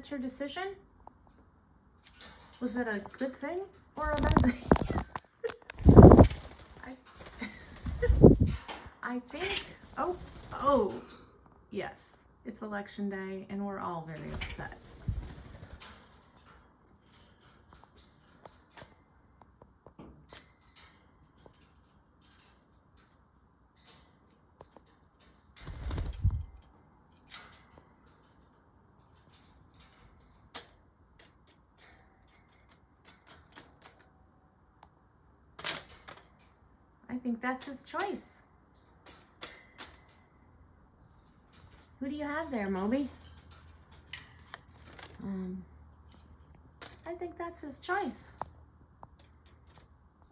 that your decision? Was it a good thing or a bad thing? I think, oh, yes, it's election day and we're all very upset. I think that's his choice. Who do you have there, Moby? I think that's his choice.